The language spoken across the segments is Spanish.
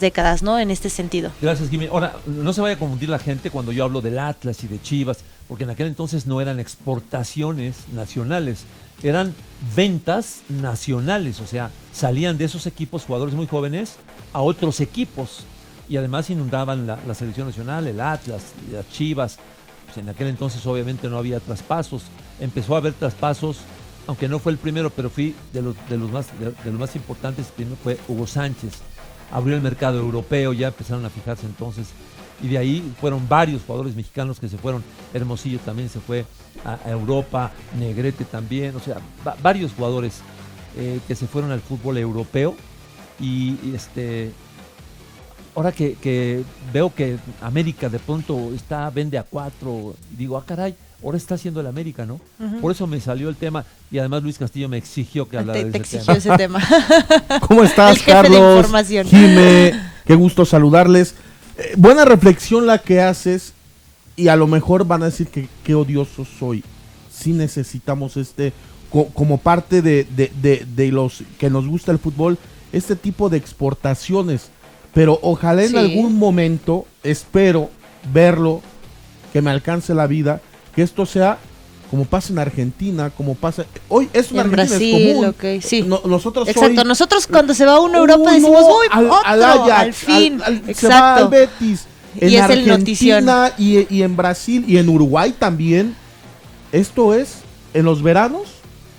décadas, ¿no? En este sentido. Gracias, Jimmy. Ahora, no se vaya a confundir la gente cuando yo hablo del Atlas y de Chivas, porque en aquel entonces no eran exportaciones nacionales, eran ventas nacionales, o sea, salían de esos equipos jugadores muy jóvenes a otros equipos y además inundaban la selección nacional, el Atlas, las Chivas. Pues en aquel entonces obviamente no había traspasos, empezó a haber traspasos, aunque no fue el primero, pero fui de los más importantes. Primero fue Hugo Sánchez, abrió el mercado europeo, ya empezaron a fijarse entonces, y de ahí fueron varios jugadores mexicanos que se fueron. Hermosillo también se fue a Europa, Negrete también, o sea, varios jugadores que se fueron al fútbol europeo. Y ahora que veo que América de pronto vende a 4, digo, caray, ahora está haciendo el América, ¿no? Uh-huh. Por eso me salió el tema, y además Luis Castillo me exigió que hablara de ese tema. Ese tema. ¿Cómo estás, Carlos? Jimé, qué gusto saludarles. Buena reflexión la que haces, y a lo mejor van a decir que qué odioso soy. Sí necesitamos como parte de los que nos gusta el fútbol, este tipo de exportaciones. Pero ojalá en algún momento, espero verlo, que me alcance la vida, que esto sea como pasa en Argentina, como pasa hoy, es una Argentina, Brasil, es común. Okay, sí. Nosotros exacto, nosotros cuando se va uno a Europa decimos, uy, al Ajax, al fin, se va al Betis, en y es Argentina y en Brasil y en Uruguay también. Esto es en los veranos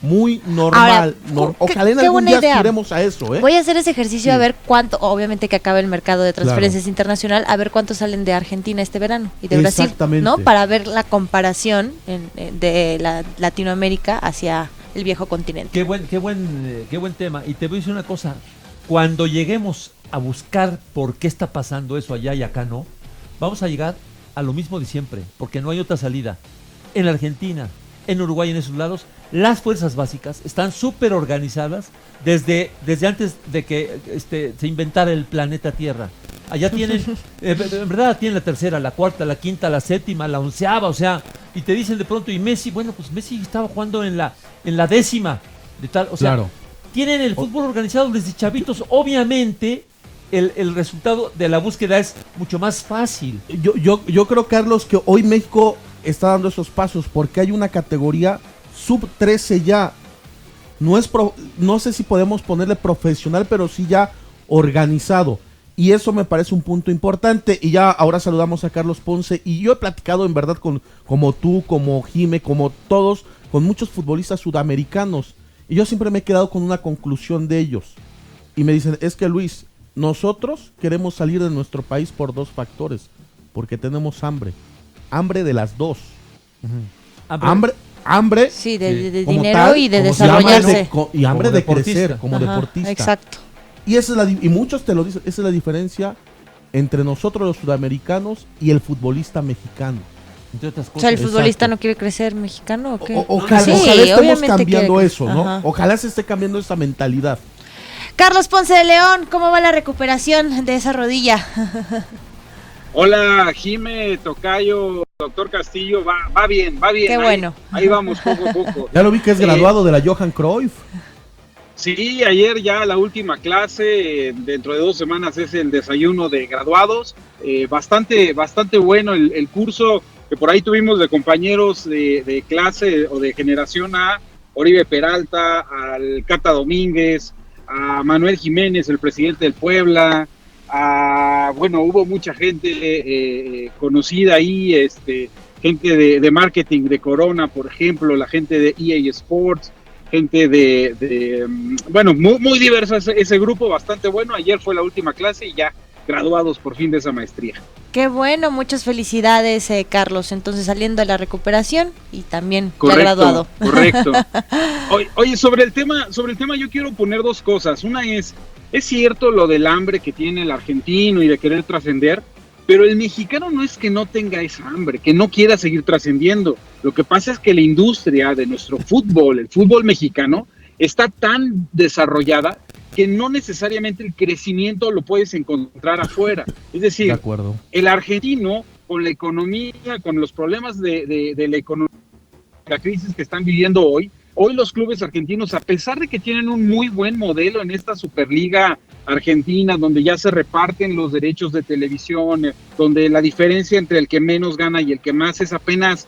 muy normal. Ojalá en algún día aspiremos a eso. Voy a hacer ese ejercicio a ver cuánto, obviamente que acabe el mercado de transferencias internacional, a ver cuántos salen de Argentina este verano y de Brasil, ¿no? Para ver la comparación de Latinoamérica hacia el viejo continente. Qué buen tema. Y te voy a decir una cosa, cuando lleguemos a buscar por qué está pasando eso allá y acá no, vamos a llegar a lo mismo de siempre, porque no hay otra salida. En Argentina, en Uruguay, en esos lados, las fuerzas básicas están súper organizadas desde antes de que se inventara el planeta Tierra. Allá tienen, en verdad tienen la tercera, la cuarta, la quinta, la séptima, la 11ª, o sea, y te dicen de pronto, y Messi, bueno, pues Messi estaba jugando en la 10ª, de tal, o sea, tienen el fútbol organizado desde chavitos. Obviamente el resultado de la búsqueda es mucho más fácil. Yo creo, Carlos, que hoy México está dando esos pasos porque hay una categoría sub 13 ya, no sé si podemos ponerle profesional, pero sí ya organizado, y eso me parece un punto importante. Y ya ahora saludamos a Carlos Ponce, y yo he platicado en verdad como tú, como Jime, como todos, con muchos futbolistas sudamericanos, y yo siempre me he quedado con una conclusión de ellos, y me dicen, es que Luis, nosotros queremos salir de nuestro país por 2 factores, porque tenemos hambre de las dos. Uh-huh. Hambre sí, de dinero tal, y de desarrollarse. Y hambre de crecer como deportista. Exacto. Y esa es y muchos te lo dicen, esa es la diferencia entre nosotros los sudamericanos y el futbolista mexicano. Entre otras cosas. O sea, ¿el futbolista no quiere crecer mexicano o qué? Ojalá estemos cambiando eso, ¿no? Ajá. Ojalá se esté cambiando esa mentalidad. Carlos Ponce de León, ¿cómo va la recuperación de esa rodilla? Hola, Jime, Tocayo, doctor Castillo, va bien. Qué bueno. Ahí vamos poco a poco. Ya lo vi que es graduado de la Johan Cruyff. Sí, ayer ya la última clase, dentro de 2 semanas es el desayuno de graduados. Bastante bueno el curso que por ahí tuvimos de compañeros de clase o de generación A, Oribe Peralta, al Cata Domínguez, a Manuel Jiménez, el presidente del Puebla. Bueno, hubo mucha gente conocida ahí, gente de marketing de Corona, por ejemplo, la gente de EA Sports, gente bueno, muy diverso ese grupo, bastante bueno. Ayer fue la última clase y ya graduados por fin de esa maestría. Qué bueno, muchas felicidades, Carlos. Entonces, saliendo de la recuperación y también correcto, ya graduado. Correcto. Oye, sobre el tema yo quiero poner 2 cosas. Una es cierto lo del hambre que tiene el argentino y de querer trascender, pero el mexicano no es que no tenga esa hambre, que no quiera seguir trascendiendo. Lo que pasa es que la industria de nuestro fútbol, el fútbol mexicano, está tan desarrollada que no necesariamente el crecimiento lo puedes encontrar afuera. Es decir, de acuerdo, el argentino con la economía, con los problemas de la economía, la crisis que están viviendo hoy, hoy los clubes argentinos, a pesar de que tienen un muy buen modelo en esta Superliga Argentina, donde ya se reparten los derechos de televisión, donde la diferencia entre el que menos gana y el que más es apenas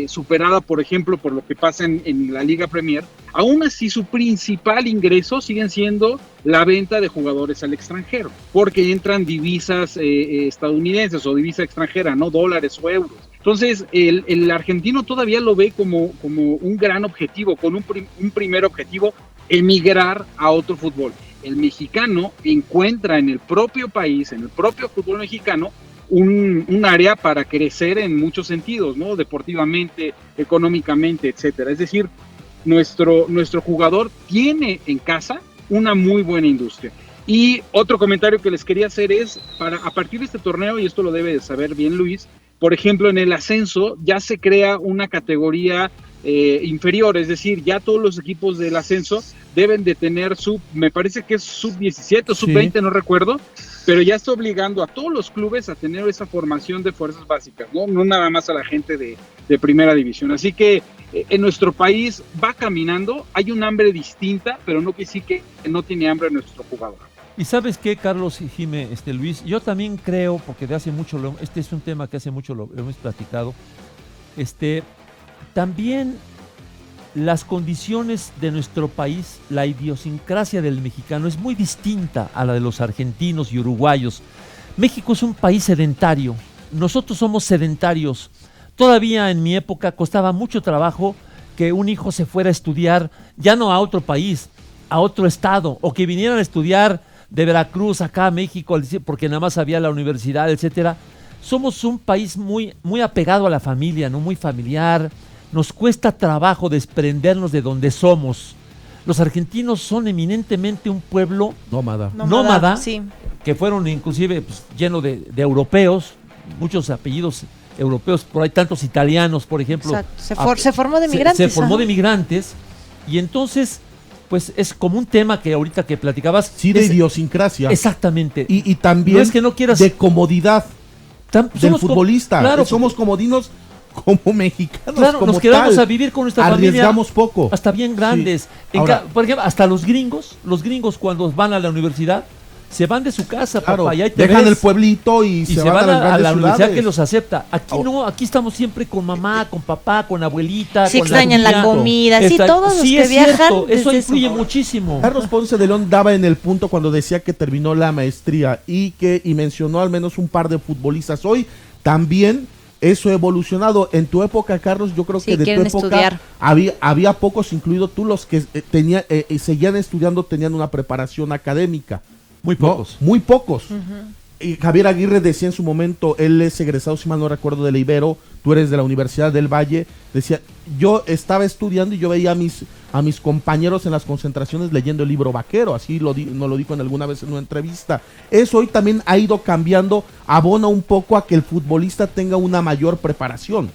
superada, por ejemplo, por lo que pasa en la Liga Premier, aún así su principal ingreso siguen siendo la venta de jugadores al extranjero, porque entran divisas estadounidenses o divisa extranjera, no dólares o euros. Entonces, el argentino todavía lo ve como un gran objetivo, con un primer objetivo, emigrar a otro fútbol. El mexicano encuentra en el propio país, en el propio fútbol mexicano, un área para crecer en muchos sentidos, ¿no? Deportivamente, económicamente, etcétera. Es decir, nuestro jugador tiene en casa una muy buena industria. Y otro comentario que les quería hacer es, a partir de este torneo, y esto lo debe de saber bien Luis, por ejemplo, en el ascenso ya se crea una categoría inferior, es decir, ya todos los equipos del ascenso deben de tener me parece que es sub-17 o sub-20, sí, no recuerdo, pero ya está obligando a todos los clubes a tener esa formación de fuerzas básicas, no nada más a la gente de primera división. Así que en nuestro país va caminando, hay un hambre distinta, pero no que sí que no tiene hambre nuestro jugador. Y sabes qué, Carlos y Jimé, Luis, yo también creo, porque de hace mucho, este es un tema que hace mucho lo hemos platicado, también las condiciones de nuestro país, la idiosincrasia del mexicano es muy distinta a la de los argentinos y uruguayos. México es un país sedentario, nosotros somos sedentarios. Todavía en mi época costaba mucho trabajo que un hijo se fuera a estudiar, ya no a otro país, a otro estado, o que vinieran a estudiar de Veracruz acá a México, porque nada más había la universidad, etcétera. Somos un país muy, muy apegado a la familia, ¿no? Muy familiar. Nos cuesta trabajo desprendernos de donde somos. Los argentinos son eminentemente un pueblo nómada, sí, que fueron inclusive lleno de europeos, muchos apellidos europeos, por ahí tantos italianos, por ejemplo. Exacto. Se formó de migrantes. Se formó de migrantes, y entonces pues es como un tema que ahorita que platicabas. Sí, de idiosincrasia. Exactamente. Y también no es que no quieras, de comodidad del futbolista. Claro, somos comodinos como mexicanos. Claro, como nos quedamos tal. a vivir con nuestra familia. Arriesgamos poco. Hasta bien grandes. Sí. Por ejemplo, hasta los gringos cuando van a la universidad, se van de su casa, claro, papá, y ahí dejan el pueblito y se van a la universidad ciudades que los acepta. Aquí no, aquí estamos siempre con mamá, con papá, con abuelita. Sí, con extrañan la comida, sí, todos los que viajan. Eso influye muchísimo. Carlos Ponce de León daba en el punto cuando decía que terminó la maestría y mencionó al menos un par de futbolistas. Hoy también eso ha evolucionado. En tu época, Carlos, yo creo que de tu época había pocos, incluido tú, los que seguían estudiando, tenían una preparación académica. Muy pocos. ¿No? Muy pocos. Y Javier Aguirre decía en su momento, él es egresado, si mal no recuerdo, de la Ibero, tú eres de la Universidad del Valle, decía, yo estaba estudiando y yo veía a mis compañeros en las concentraciones leyendo el libro vaquero, así nos lo dijo en alguna vez en una entrevista. Eso hoy también ha ido cambiando, abona un poco a que el futbolista tenga una mayor preparación.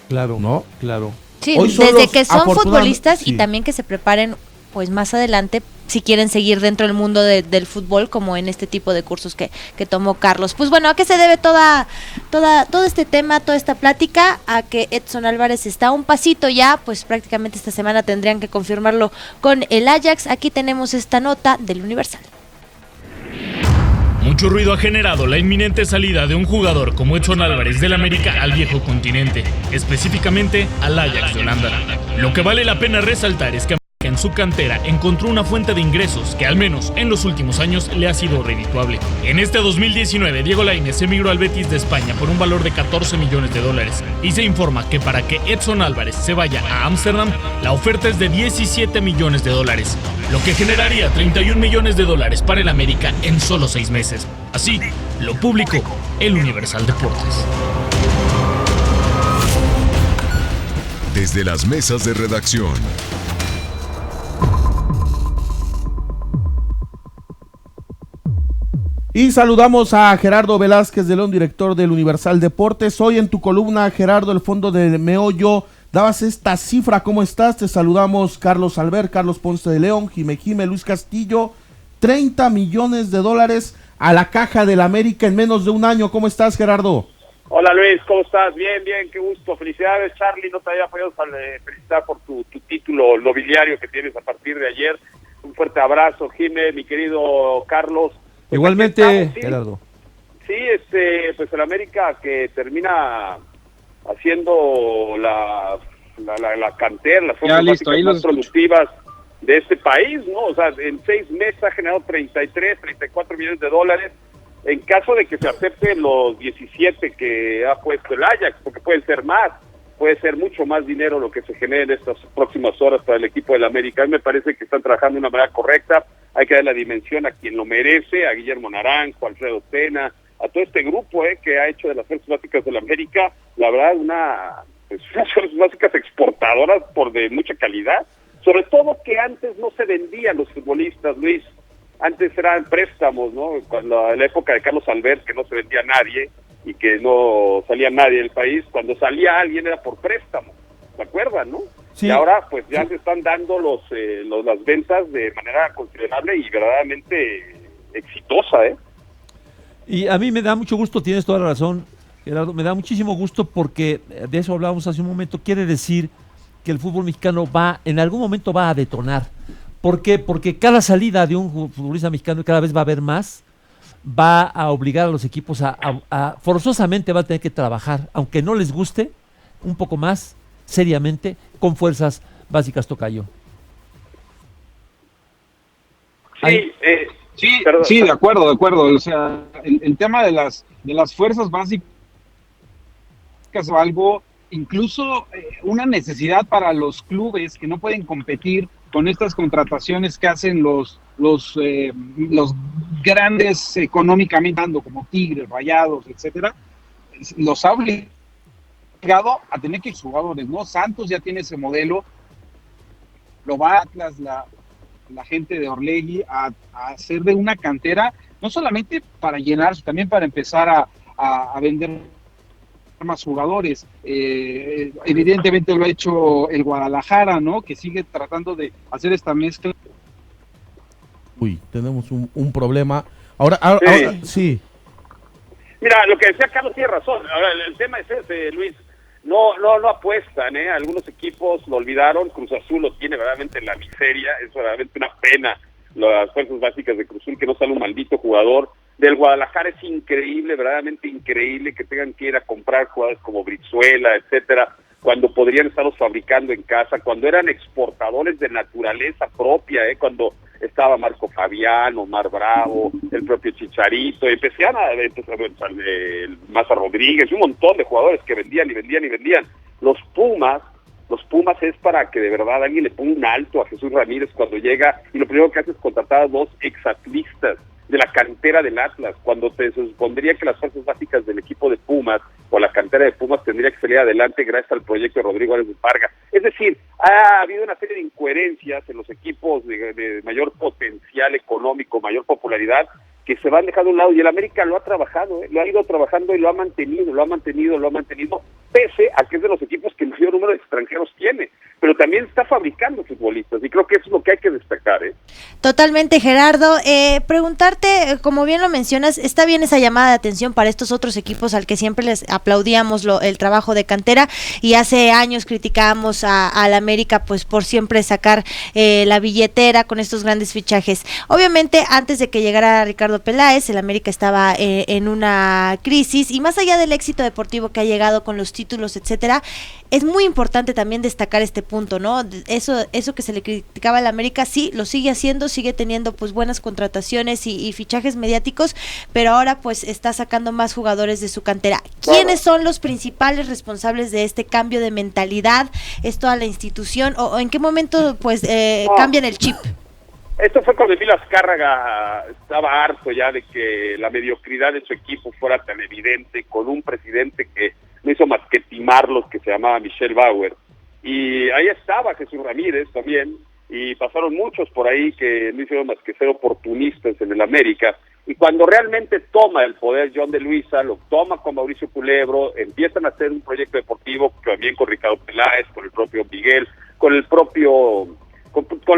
Claro, ¿no? Claro. Sí, desde que son futbolistas sí. Y también que se preparen pues más adelante si quieren seguir dentro del mundo del fútbol, como en este tipo de cursos que tomó Carlos. Pues bueno, ¿a qué se debe todo este tema, toda esta plática? A que Edson Álvarez está a un pasito ya, pues prácticamente esta semana tendrían que confirmarlo con el Ajax. Aquí tenemos esta nota del Universal. Mucho ruido ha generado la inminente salida de un jugador como Edson Álvarez del América al viejo continente, específicamente al Ajax de Holanda. Lo que vale la pena resaltar es que en su cantera encontró una fuente de ingresos que al menos en los últimos años le ha sido redituable. En este 2019, Diego Lainez emigró al Betis de España por un valor de $14 millones y se informa que para que Edson Álvarez se vaya a Ámsterdam, la oferta es de $17 millones, lo que generaría $31 millones para el América en solo 6 meses. Así lo publicó el Universal Deportes. Desde las mesas de redacción. Y saludamos a Gerardo Velázquez de León, director del Universal Deportes. Hoy en tu columna, Gerardo, el fondo del meollo, dabas esta cifra. ¿Cómo estás? Te saludamos Carlos Albert, Carlos Ponce de León, Jime, Luis Castillo. $30 millones a la caja del América en menos de un año. ¿Cómo estás, Gerardo? Hola Luis, ¿cómo estás? Bien, qué gusto. Felicidades, Charlie, no te había podido felicitar por tu título nobiliario que tienes a partir de ayer. Un fuerte abrazo, Jimé, mi querido Carlos. Pues igualmente, Gerardo. Sí, pues el América que termina haciendo la cantera, las fuerzas básicas más productivas de este país, ¿no? O sea, en 6 meses ha generado 34 millones de dólares. En caso de que se acepten los 17 que ha puesto el Ajax, porque pueden ser más, puede ser mucho más dinero lo que se genere en estas próximas horas para el equipo del América. A mí me parece que están trabajando de una manera correcta, hay que dar la dimensión a quien lo merece, a Guillermo Naranjo, a Alfredo Tena, a todo este grupo que ha hecho de las fuerzas básicas del América, la verdad, unas fuerzas básicas exportadoras de mucha calidad, sobre todo que antes no se vendían los futbolistas, Luis. Antes eran préstamos, ¿no? Cuando en la época de Carlos Albert, que no se vendía a nadie y que no salía nadie del país, cuando salía alguien era por préstamo, ¿se acuerdan, no? Sí. Y ahora pues ya se están dando las ventas de manera considerable y verdaderamente exitosa, ¿eh? Y a mí me da mucho gusto, tienes toda la razón, Gerardo, me da muchísimo gusto porque de eso hablábamos hace un momento, quiere decir que el fútbol mexicano en algún momento va a detonar. ¿Por qué? Porque cada salida de un futbolista mexicano, cada vez va a haber más, va a obligar a los equipos forzosamente va a tener que trabajar, aunque no les guste, un poco más seriamente, con fuerzas básicas, tocayo. Sí, de acuerdo. O sea, el tema de las fuerzas básicas es algo, incluso una necesidad para los clubes que no pueden competir con estas contrataciones que hacen los grandes económicamente, como Tigres, Rayados, etcétera, los ha obligado a tener que jugadores, ¿no? Santos ya tiene ese modelo, lo va Atlas, la gente de Orlegui a hacer de una cantera, no solamente para llenarse, también para empezar a vender más jugadores. Evidentemente lo ha hecho el Guadalajara, ¿no? Que sigue tratando de hacer esta mezcla. Uy, tenemos un problema. Ahora sí. Mira, lo que decía Carlos tiene razón. Ahora, el tema es ese, Luis. No apuestan, ¿eh? Algunos equipos lo olvidaron. Cruz Azul lo tiene verdaderamente en la miseria. Es verdaderamente una pena. Las fuerzas básicas de Cruz Azul, que no sale un maldito jugador. Del Guadalajara es increíble, verdaderamente increíble que tengan que ir a comprar jugadores como Brizuela, etcétera, cuando podrían estarlos fabricando en casa, cuando eran exportadores de naturaleza propia, cuando estaba Marco Fabián, Omar Bravo, el propio Chicharito, empezaron Maza Rodríguez, un montón de jugadores que vendían. Los Pumas es para que de verdad alguien le ponga un alto a Jesús Ramírez cuando llega, y lo primero que hace es contratar a 2 exatlistas de la cantera del Atlas, cuando se supondría que las fuerzas básicas del equipo de Pumas o la cantera de Pumas tendría que salir adelante gracias al proyecto de Rodrigo Álvarez de Parga. Es decir, ha habido una serie de incoherencias en los equipos de mayor potencial económico, mayor popularidad, que se van dejando a un lado, y el América lo ha trabajado, lo ha ido trabajando y lo ha mantenido, pese a que es de los equipos que el mayor número de extranjeros tiene, pero también está fabricando futbolistas, y creo que eso es lo que hay que destacar. Totalmente, Gerardo. Preguntarte, como bien lo mencionas, está bien esa llamada de atención para estos otros equipos al que siempre les aplaudíamos el trabajo de cantera, y hace años criticábamos al América pues por siempre sacar la billetera con estos grandes fichajes. Obviamente, antes de que llegara Ricardo Peláez, el América estaba en una crisis, y más allá del éxito deportivo que ha llegado con los títulos, etcétera, es muy importante también destacar este punto, ¿no? Eso que se le criticaba al América, sí, lo sigue haciendo, sigue teniendo pues buenas contrataciones y fichajes mediáticos, pero ahora pues está sacando más jugadores de su cantera. ¿Quiénes son los principales responsables de este cambio de mentalidad? ¿Es toda la institución o en qué momento pues cambian el chip? Esto fue cuando Emilio Azcárraga estaba harto ya de que la mediocridad de su equipo fuera tan evidente, con un presidente que no hizo más que timarlos, que se llamaba Michel Bauer. Y ahí estaba Jesús Ramírez también, y pasaron muchos por ahí que no hicieron más que ser oportunistas en el América. Y cuando realmente toma el poder John de Luisa, lo toma con Mauricio Culebro, empiezan a hacer un proyecto deportivo también con Ricardo Peláez, con el propio Miguel, con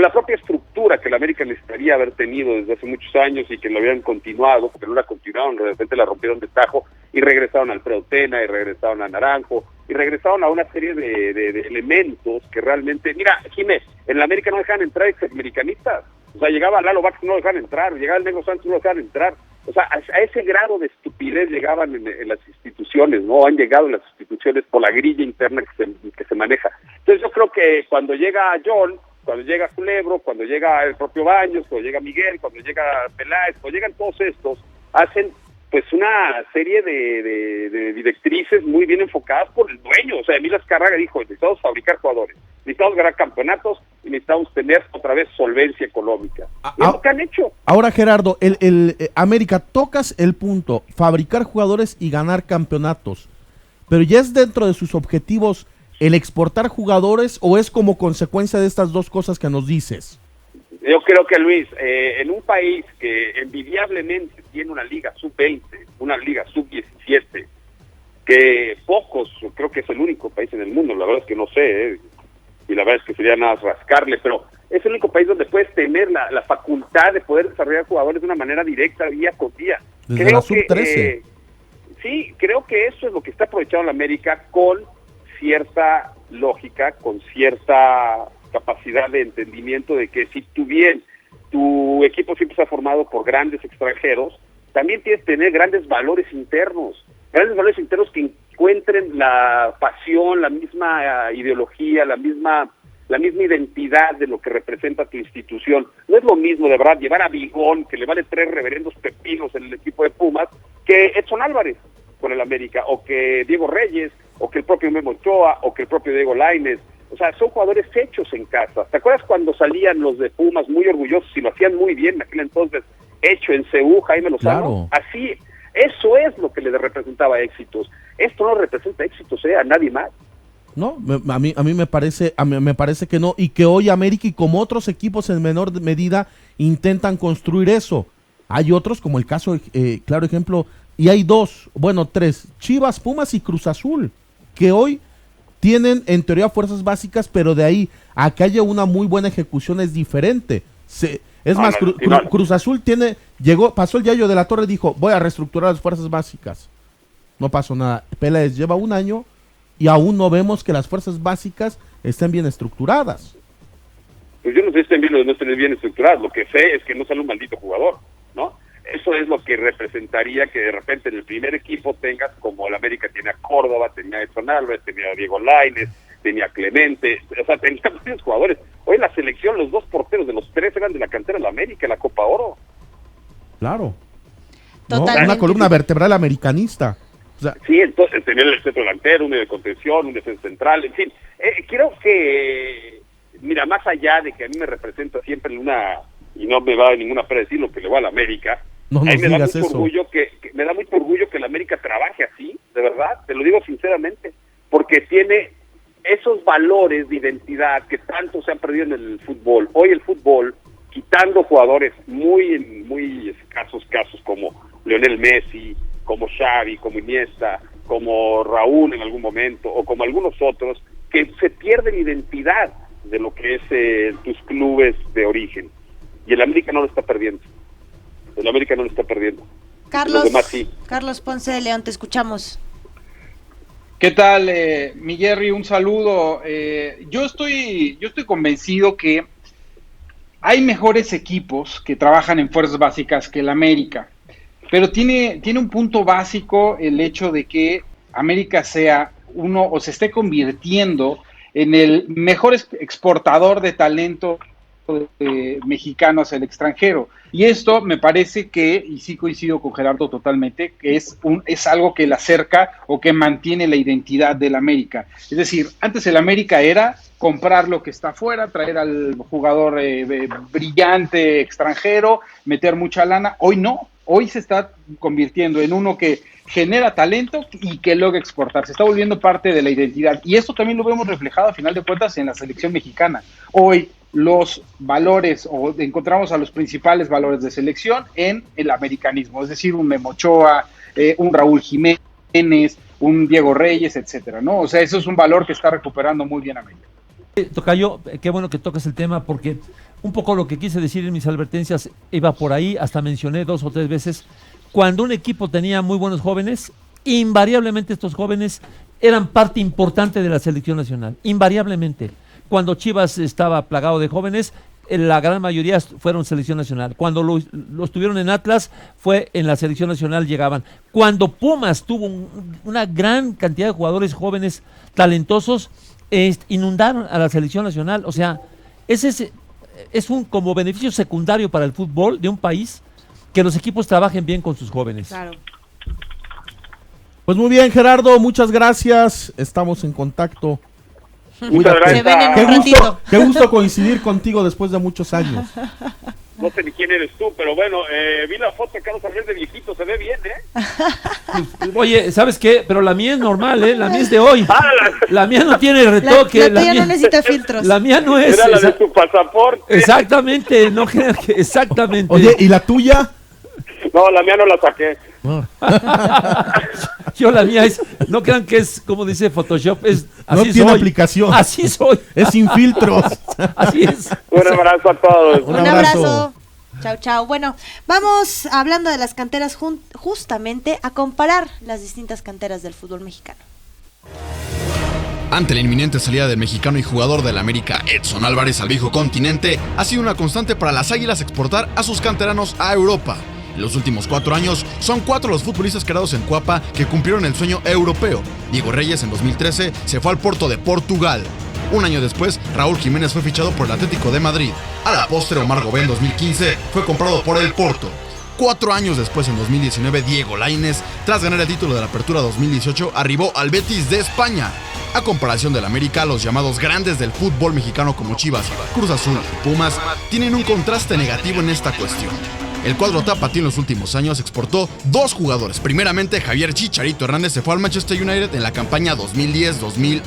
la propia estructura que el América necesitaría haber tenido desde hace muchos años y que lo habían continuado, porque no la continuaron, de repente la rompieron de tajo, y regresaron a Alfredo Tena, y regresaron a Naranjo, y regresaron a una serie de elementos que realmente, mira, Jiménez, en la América no dejan entrar examericanistas, o sea, llegaba Lalo Vázquez, no lo dejan entrar, llegaba el Negro Sánchez, no lo dejan entrar, o sea, a ese grado de estupidez llegaban en las instituciones, ¿no? Han llegado en las instituciones por la grilla interna que se maneja. Entonces yo creo que cuando llega John, cuando llega Culebro, cuando llega el propio Baños, cuando llega Miguel, cuando llega Peláez, cuando llegan todos estos, hacen pues una serie de directrices muy bien enfocadas por el dueño. O sea, Emilio Azcárraga dijo, necesitamos fabricar jugadores, necesitamos ganar campeonatos y necesitamos tener otra vez solvencia económica. Y es lo que han hecho. Ahora, Gerardo, el América, tocas el punto, fabricar jugadores y ganar campeonatos, pero ¿ya es dentro de sus objetivos el exportar jugadores o es como consecuencia de estas dos cosas que nos dices? Yo creo que, Luis, en un país que envidiablemente tiene una liga sub-20, una liga sub-17, que pocos, creo que es el único país en el mundo, la verdad es que no sé, y la verdad es que sería nada rascarle, pero es el único país donde puedes tener la facultad de poder desarrollar jugadores de una manera directa día con día. Desde la sub-13. Sí, creo que eso es lo que está aprovechando la América con cierta lógica, con cierta capacidad de entendimiento de que si tu equipo siempre está formado por grandes extranjeros, también tienes que tener grandes valores internos que encuentren la pasión, la misma ideología, la misma identidad de lo que representa tu institución. No es lo mismo, de verdad, llevar a Bigón, que le vale 3 reverendos pepinos en el equipo de Pumas, que Edson Álvarez con el América, o que Diego Reyes, o que el propio Memo Ochoa, o que el propio Diego Lainez. O sea, son jugadores hechos en casa. ¿Te acuerdas cuando salían los de Pumas muy orgullosos y lo hacían muy bien en aquel entonces, hecho en CU, Jaime Lozano? Claro. Así, eso es lo que le representaba éxitos. Esto no representa éxitos a nadie más. No, a mí me parece que no, y que hoy América y como otros equipos en menor medida intentan construir eso. Hay otros, como el caso, claro ejemplo, y hay 3, Chivas, Pumas y Cruz Azul, que hoy tienen en teoría fuerzas básicas, pero de ahí a que haya una muy buena ejecución es diferente. Cruz Azul pasó el Yayo de la Torre y dijo, voy a reestructurar las fuerzas básicas. No pasó nada. Peláez lleva 1 año y aún no vemos que las fuerzas básicas estén bien estructuradas. Pues yo no sé si estén bien o no estén bien estructuradas. Lo que sé es que no sale un maldito jugador, ¿no? Eso es lo que representaría que de repente en el primer equipo tengas, como el América tiene a Córdoba, tenía a Edson Álvarez, tenía a Diego Lainez, tenía a Clemente, o sea, tenía varios jugadores. Hoy en la selección los 2 porteros de los 3 eran de la cantera de la América, la Copa Oro. Claro. Una columna vertebral americanista. O sea, sí, entonces tener el centro delantero, un medio de contención, un defensa central, en fin. Creo que, mira, más allá de que a mí me representa siempre y no me va a ninguna pena decir lo que le va a la América, no nos digas eso. Me da mucho orgullo que la América trabaje así, de verdad, te lo digo sinceramente, porque tiene esos valores de identidad que tanto se han perdido en el fútbol. Hoy el fútbol, quitando jugadores muy escasos casos como Lionel Messi, como Xavi, como Iniesta, como Raúl en algún momento, o como algunos otros, que se pierden identidad de lo que es tus clubes de origen. Y el América no lo está perdiendo. El América no lo está perdiendo. Carlos, los demás sí. Carlos Ponce de León, te escuchamos. ¿Qué tal, mi Jerry? Un saludo. Yo estoy convencido que hay mejores equipos que trabajan en fuerzas básicas que el América, pero tiene un punto básico el hecho de que América sea uno o se esté convirtiendo en el mejor exportador de talento mexicano hacia el extranjero. Y esto me parece que, y sí coincido con Gerardo totalmente, que es algo que le acerca o que mantiene la identidad del América. Es decir, antes el América era comprar lo que está afuera, traer al jugador brillante extranjero, meter mucha lana. Hoy no, hoy se está convirtiendo en uno que genera talento y que logra exportar. Se está volviendo parte de la identidad. Y esto también lo vemos reflejado a final de cuentas en la selección mexicana. Hoy los valores, o encontramos a los principales valores de selección en el americanismo, es decir, un Memo Ochoa, un Raúl Jiménez, un Diego Reyes, etcétera, ¿no? O sea, eso es un valor que está recuperando muy bien América. Tocayo, qué bueno que tocas el tema, porque un poco lo que quise decir en mis advertencias iba por ahí, hasta mencioné 2 o 3 veces, cuando un equipo tenía muy buenos jóvenes, invariablemente estos jóvenes eran parte importante de la selección nacional, invariablemente. Cuando Chivas estaba plagado de jóvenes, la gran mayoría fueron selección nacional. Cuando los tuvieron en Atlas, fue en la selección nacional, llegaban. Cuando Pumas tuvo una gran cantidad de jugadores jóvenes, talentosos, inundaron a la selección nacional. O sea, ese es un como beneficio secundario para el fútbol de un país, que los equipos trabajen bien con sus jóvenes. Claro. Pues muy bien, Gerardo, muchas gracias. Estamos en contacto. Muchas gracias. Se ven en un ratito. Qué gusto coincidir contigo después de muchos años. No sé ni quién eres tú, pero bueno, vi la foto de Carlos Andrés de viejito, se ve bien, Oye, ¿sabes qué? Pero la mía es normal, ¿eh? La mía es de hoy. La mía no tiene retoque. La tuya no necesita filtros. La mía no es... Era la de tu pasaporte. Exactamente, no crean que... Exactamente. Oye, ¿y la tuya? No, la mía no la saqué. Yo la mía es... No crean que es, como dice Photoshop, es... Así no tiene soy. aplicación. Así soy. Es sin filtros. Así es. Un abrazo a todos. Un abrazo. Chao, chao. Bueno, vamos hablando de las canteras justamente a comparar las distintas canteras del fútbol mexicano. Ante la inminente salida del mexicano y jugador del América Edson Álvarez al viejo continente, ha sido una constante para las Águilas exportar a sus canteranos a Europa. En los últimos 4 años, son 4 los futbolistas creados en Cuapa que cumplieron el sueño europeo. Diego Reyes en 2013 se fue al Porto de Portugal. Un año después, Raúl Jiménez fue fichado por el Atlético de Madrid. A la postre, Omar Gobé en 2015 fue comprado por el Porto. 4 años después, en 2019, Diego Lainez, tras ganar el título de la Apertura 2018, arribó al Betis de España. A comparación del América, los llamados grandes del fútbol mexicano como Chivas, Cruz Azul y Pumas tienen un contraste negativo en esta cuestión. El cuadro tapatío en los últimos años exportó 2 jugadores. Primeramente, Javier Chicharito Hernández se fue al Manchester United en la campaña 2010-2011.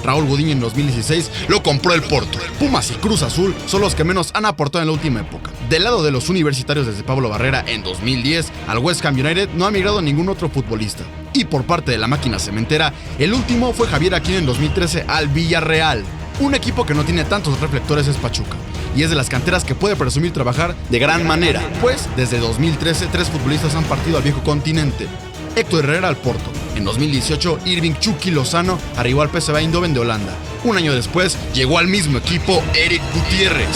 Raúl Gudiño en 2016 lo compró el Porto. Pumas y Cruz Azul son los que menos han aportado en la última época. Del lado de los universitarios, desde Pablo Barrera en 2010 al West Ham United no ha migrado ningún otro futbolista. Y por parte de la máquina cementera, el último fue Javier Aquino en 2013 al Villarreal. Un equipo que no tiene tantos reflectores es Pachuca, y es de las canteras que puede presumir trabajar de gran manera, pues desde 2013 3 futbolistas han partido al viejo continente. Héctor Herrera al Porto. En 2018, Irving Chucky Lozano arribó al PSV Eindhoven de Holanda. Un año después, llegó al mismo equipo Eric Gutiérrez.